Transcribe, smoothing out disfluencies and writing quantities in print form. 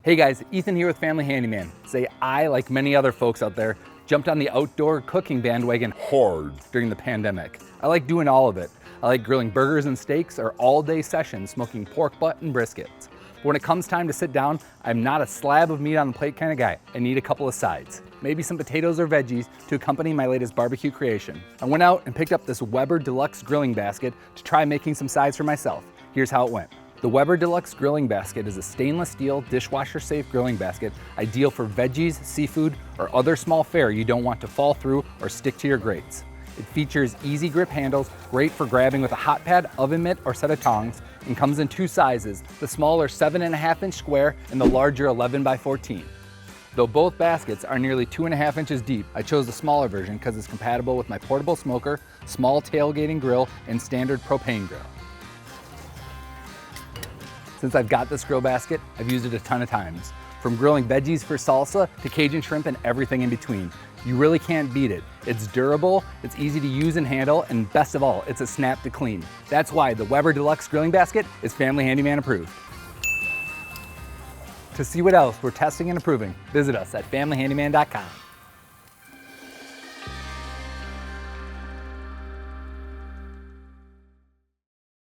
Hey guys, Ethan here with Family Handyman. Say I, like many other folks out there, jumped on the outdoor cooking bandwagon hard during the pandemic. I like doing all of it. I like grilling burgers and steaks or all-day sessions smoking pork butt and briskets. But when it comes time to sit down, I'm not a slab of meat on the plate kind of guy. I need a couple of sides. Maybe some potatoes or veggies to accompany my latest barbecue creation. I went out and picked up this Weber Deluxe grilling basket to try making some sides for myself. Here's how it went. The Weber Deluxe grilling basket is a stainless steel, dishwasher-safe grilling basket ideal for veggies, seafood, or other small fare you don't want to fall through or stick to your grates. It features easy grip handles, great for grabbing with a hot pad, oven mitt, or set of tongs, and comes in two sizes, the smaller 7.5-inch square and the larger 11 by 14. Though both baskets are nearly 2.5 inches deep, I chose the smaller version because it's compatible with my portable smoker, small tailgating grill, and standard propane grill. Since I've got this grill basket, I've used it a ton of times. From grilling veggies for salsa to Cajun shrimp and everything in between. You really can't beat it. It's durable, it's easy to use and handle, and best of all, it's a snap to clean. That's why the Weber Deluxe grilling basket is Family Handyman approved. To see what else we're testing and approving, visit us at familyhandyman.com.